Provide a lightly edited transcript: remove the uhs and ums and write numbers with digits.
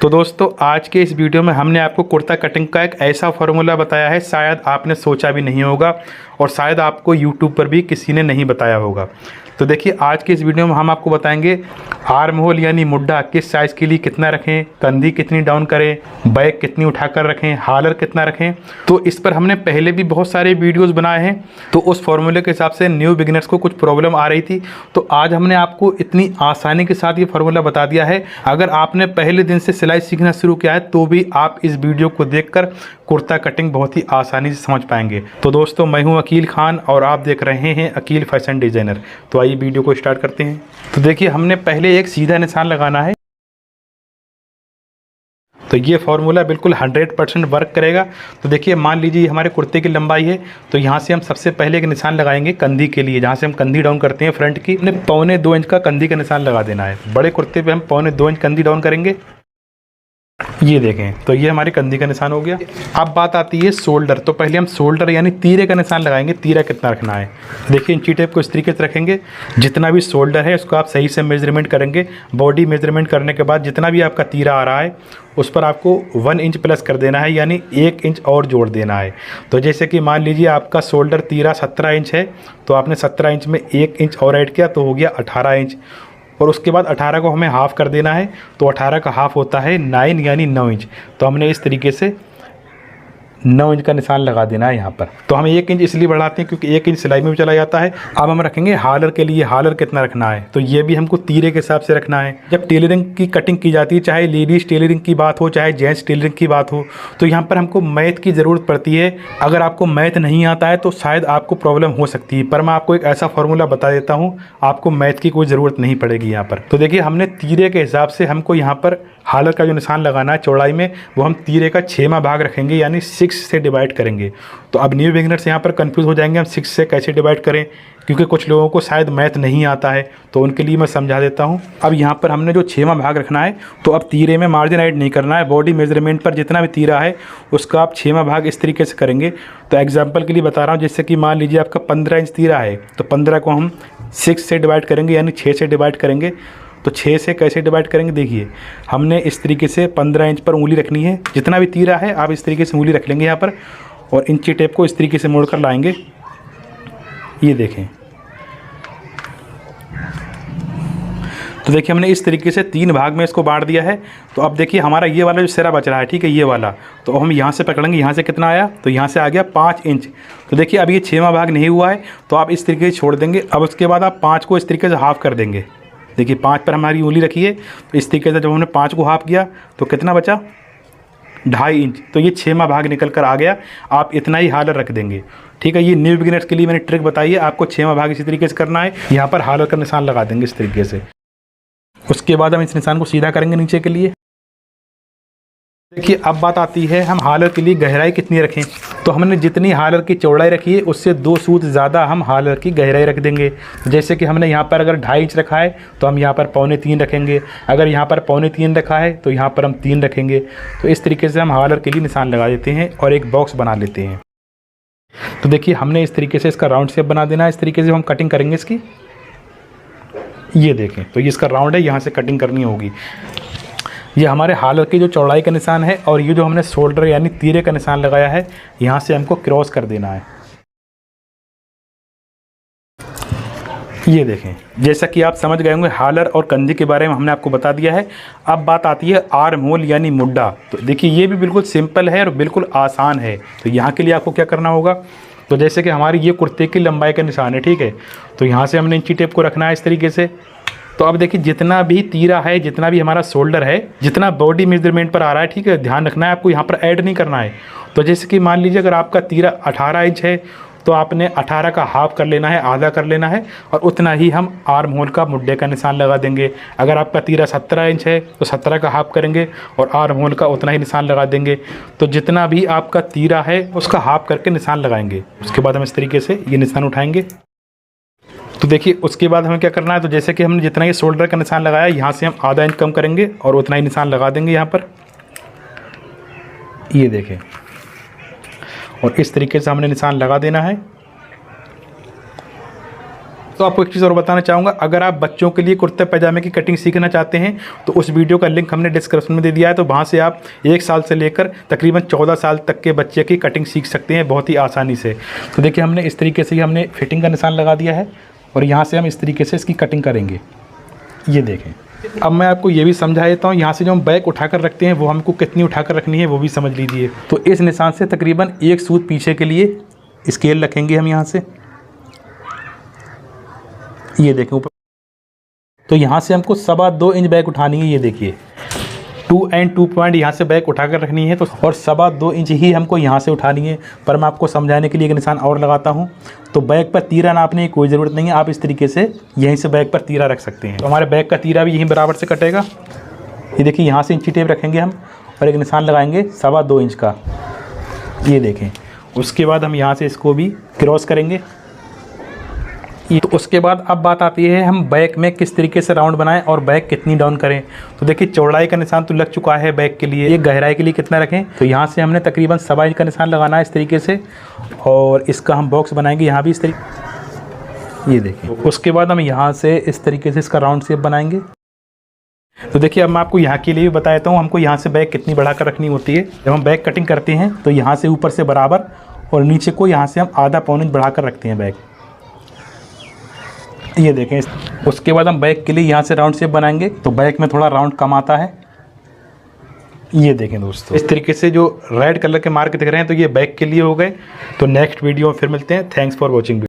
तो दोस्तों आज के इस वीडियो में हमने आपको कुर्ता कटिंग का एक ऐसा फार्मूला बताया है शायद आपने सोचा भी नहीं होगा और शायद आपको यूट्यूब पर भी किसी ने नहीं बताया होगा। तो देखिए आज के इस वीडियो में हम आपको बताएंगे आर्म होल यानी मुड्ढा किस साइज़ के लिए कितना रखें, कंधी कितनी डाउन करें, बैक कितनी उठाकर रखें, हालर कितना रखें। तो इस पर हमने पहले भी बहुत सारे वीडियोस बनाए हैं। तो उस फार्मूले के हिसाब से न्यू बिगिनर्स को कुछ प्रॉब्लम आ रही थी, तो आज हमने आपको इतनी आसानी के साथ ये फार्मूला बता दिया है। अगर आपने पहले दिन से सिलाई सीखना शुरू किया है तो भी आप इस वीडियो को देखकर कुर्ता कटिंग बहुत ही आसानी से समझ पाएंगे। तो दोस्तों मैं हूं अकील खान और आप देख रहे हैं अकील फैशन डिज़ाइनर। तो आइए वीडियो को स्टार्ट करते हैं। तो देखिए हमने पहले एक सीधा निशान लगाना है। तो ये फार्मूला बिल्कुल 100% वर्क करेगा। तो देखिए मान लीजिए हमारे कुर्ते की लंबाई है, तो यहाँ से हम सबसे पहले एक निशान लगाएंगे कंधी के लिए, जहाँ से हम कंधी डाउन करते हैं फ्रंट की, हमने 1.25 इंच का कंधी का निशान लगा देना है। बड़े कुर्ते पे हम 1.25 इंच कंधी डाउन करेंगे। ये देखें तो ये हमारी कंधी का निशान हो गया। अब बात आती है शोल्डर। तो पहले हम शोल्डर यानी तीरे का निशान लगाएंगे। तीरा कितना रखना है, देखिए इंची टेप को इस तरीके से रखेंगे। जितना भी शोल्डर है उसको आप सही से मेजरमेंट करेंगे। बॉडी मेजरमेंट करने के बाद जितना भी आपका तीरा आ रहा है उस पर आपको 1 इंच प्लस कर देना है, यानी 1 इंच और जोड़ देना है। तो जैसे कि मान लीजिए आपका शोल्डर तीरा 17 इंच है, तो आपने 17 इंच में 1 इंच और ऐड किया तो हो गया 18 इंच। और उसके बाद 18 को हमें हाफ़ कर देना है, तो 18 का हाफ़ होता है 9 यानी 9 इंच। तो हमने इस तरीके से 9 इंच का निशान लगा देना है यहाँ पर। तो हम 1 इंच इसलिए बढ़ाते हैं क्योंकि 1 इंच सिलाई में भी चला जाता है। अब हम रखेंगे हालर के लिए। हालर कितना रखना है, तो ये भी हमको तीरे के हिसाब से रखना है। जब टेलरिंग की कटिंग की जाती है, चाहे लेडीज़ टेलरिंग की बात हो चाहे जेंट्स टेलरिंग की बात हो, तो यहाँ पर हमको मैथ की ज़रूरत पड़ती है। अगर आपको मैथ नहीं आता है तो शायद आपको प्रॉब्लम हो सकती है, पर मैं आपको एक ऐसा फार्मूला बता देता हूँ, आपको मैथ की कोई ज़रूरत नहीं पड़ेगी यहाँ पर। तो देखिए हमने तीरे के हिसाब से हमको यहाँ पर हालर का जो निशान लगाना है चौड़ाई में, वो हम तीरे का 6वां भाग रखेंगे, यानी 6 से डिवाइड करेंगे। तो अब न्यू बिगिनर्स यहाँ पर कंफ्यूज हो जाएंगे हम 6 से कैसे डिवाइड करें, क्योंकि कुछ लोगों को शायद मैथ नहीं आता है, तो उनके लिए मैं समझा देता हूँ। अब यहाँ पर हमने जो 6वां भाग रखना है, तो अब तीरे में मार्जिन ऐड नहीं करना है। बॉडी मेजरमेंट पर जितना भी तीरा है उसका आप 6वां भाग इस तरीके से करेंगे। तो एग्जाम्पल के लिए बता रहा हूँ, जैसे कि मान लीजिए आपका 15 इंच तीरा है, तो 15 को हम 6 से डिवाइड करेंगे, यानी 6 से डिवाइड करेंगे। तो 6 से कैसे डिवाइड करेंगे, देखिए हमने इस तरीके से 15 इंच पर उंगली रखनी है। जितना भी तीरा है आप इस तरीके से उंगली रख लेंगे यहाँ पर, और इंची टेप को इस तरीके से मोड़ कर लाएंगे। ये देखें, तो देखिए हमने इस तरीके से 3 भाग में इसको बांट दिया है। तो अब देखिए हमारा ये वाला जो सिरा बच रहा है, ठीक है, ये वाला, तो हम यहाँ से पकड़ेंगे। यहाँ से कितना आया, तो यहाँ से आ गया 5 इंच। तो देखिए अब ये 6वां भाग नहीं हुआ है, तो आप इस तरीके से छोड़ देंगे। अब उसके बाद आप 5 को इस तरीके से हाफ़ कर देंगे। देखिए 5 पर हमारी उंगली रखी है, तो इस तरीके से जब हमने 5 को हाफ़ किया तो कितना बचा, 2.5 इंच। तो ये 6वां भाग निकल कर आ गया। आप इतना ही हालर रख देंगे, ठीक है। ये न्यू बिगिनर्स के लिए मैंने ट्रिक बताई है, आपको 6वां भाग इसी तरीके से करना है। यहाँ पर हालर का निशान लगा देंगे इस तरीके से। उसके बाद हम इस निशान को सीधा करेंगे नीचे के लिए। देखिए अब बात आती है हम हालर के लिए गहराई कितनी रखें। तो हमने जितनी हालर की चौड़ाई रखी है उससे 2 सूत ज़्यादा हम हालर की गहराई रख देंगे। जैसे कि हमने यहाँ पर अगर 2.5 इंच रखा है तो हम यहाँ पर 2.25 रखेंगे। अगर यहाँ पर 2.25 रखा है तो यहाँ पर हम 3 रखेंगे। तो इस तरीके से हम हालर के लिए निशान लगा देते हैं और एक बॉक्स बना लेते हैं। तो देखिए हमने इस तरीके से इसका राउंड शेप बना देना है। इस तरीके से हम कटिंग करेंगे इसकी। ये देखें तो ये इसका राउंड है, यहाँ से कटिंग करनी होगी। ये हमारे हालर की जो चौड़ाई का निशान है, और ये जो हमने शोल्डर यानी तीरे का निशान लगाया है, यहाँ से हमको क्रॉस कर देना है। ये देखें, जैसा कि आप समझ गए होंगे हालर और कंधी के बारे में हमने आपको बता दिया है। अब बात आती है आर्म होल यानी मुड्ढा। तो देखिए ये भी बिल्कुल सिंपल है और बिल्कुल आसान है। तो यहाँ के लिए आपको क्या करना होगा, तो जैसे कि हमारी ये कुर्ते की लंबाई का निशान है, ठीक है, तो यहाँ से हमने इंची टेप को रखना है इस तरीके से। तो अब देखिए जितना भी तीरा है, जितना भी हमारा शोल्डर है, जितना बॉडी मेजरमेंट पर आ रहा है, ठीक है, ध्यान रखना है आपको, यहाँ पर ऐड नहीं करना है। तो जैसे कि मान लीजिए अगर आपका तीरा 18 इंच है, तो आपने 18 का हाफ़ कर लेना है, आधा कर लेना है, और उतना ही हम आर्म होल का मुड्ढे का निशान लगा देंगे। अगर आपका तीरा 17 इंच है तो 17 का हाफ़ करेंगे और आर्म होल का उतना ही निशान लगा देंगे। तो जितना भी आपका तीरा है उसका हाफ़ करके निशान लगाएंगे। उसके बाद हम इस तरीके से ये निशान उठाएंगे। तो देखिए उसके बाद हमें क्या करना है, तो जैसे कि हमने जितना ये शोल्डर का निशान लगाया, यहाँ से हम आधा इंच कम करेंगे और उतना ही निशान लगा देंगे यहाँ पर। ये देखें, और इस तरीके से हमने निशान लगा देना है। दोस्तों आपको एक चीज़ और बताना चाहूँगा, अगर आप बच्चों के लिए कुर्ते पैजामे की कटिंग सीखना चाहते हैं तो उस वीडियो का लिंक हमने डिस्क्रिप्शन में दे दिया है, तो वहाँ से आप 1 साल से लेकर तकरीबन 14 साल तक के बच्चे की कटिंग सीख सकते हैं बहुत ही आसानी से। तो देखिए हमने इस तरीके से ही हमने फिटिंग का निशान लगा दिया है और यहाँ से हम इस तरीके से इसकी कटिंग करेंगे। ये देखें। अब मैं आपको ये भी समझा देता हूँ, यहाँ से जो हम बैक उठाकर रखते हैं वो हमको कितनी उठाकर रखनी है वो भी समझ लीजिए। तो इस निशान से तकरीबन 1 सूत पीछे के लिए स्केल रखेंगे हम यहाँ से, ये देखें ऊपर। तो यहाँ से हमको 2.25 इंच बैक उठानी है। ये देखिए 2 एंड 2 पॉइंट यहाँ से बैक उठाकर रखनी है, तो और 2.25 इंच ही हमको यहाँ से उठानी है। पर मैं आपको समझाने के लिए एक निशान और लगाता हूँ। तो बैक पर तीरा नापने की कोई ज़रूरत नहीं है, आप इस तरीके से यहीं से बैक पर तीरा रख सकते हैं। तो हमारे बैक का तीरा भी यहीं बराबर से कटेगा। ये देखिए यहाँ से इंची टेप रखेंगे हम और एक निशान लगाएंगे 2.25 इंच का। ये देखें। उसके बाद हम यहाँ से इसको भी क्रॉस करेंगे। तो उसके बाद अब बात आती है हम बैक में किस तरीके से राउंड बनाएं और बैक कितनी डाउन करें। तो देखिए चौड़ाई का निशान तो लग चुका है बैक के लिए, एक गहराई के लिए कितना रखें। तो यहाँ से हमने तकरीबन 2.25 इंच का निशान लगाना है इस तरीके से, और इसका हम बॉक्स बनाएंगे यहाँ भी इस तरीके। ये देखिए। उसके बाद हम यहाँ से इस तरीके से इसका राउंड शेप बनाएंगे। तो देखिए अब मैं आपको यहाँ के लिए भी बता देता हूँ हमको यहाँ से बैक कितनी बढ़ाकर रखनी होती है। जब हम बैक कटिंग करते हैं तो यहाँ से ऊपर से बराबर और नीचे को यहाँ से हम 1/2 इंच बढ़ाकर रखते हैं बैक। ये देखें। उसके बाद हम बैक के लिए यहाँ से राउंड शेप बनाएंगे, तो बैक में थोड़ा राउंड कम आता है। ये देखें दोस्तों, इस तरीके से जो रेड कलर के मार्क दिख रहे हैं तो ये बैक के लिए हो गए। तो नेक्स्ट वीडियो में फिर मिलते हैं। Thanks for watching.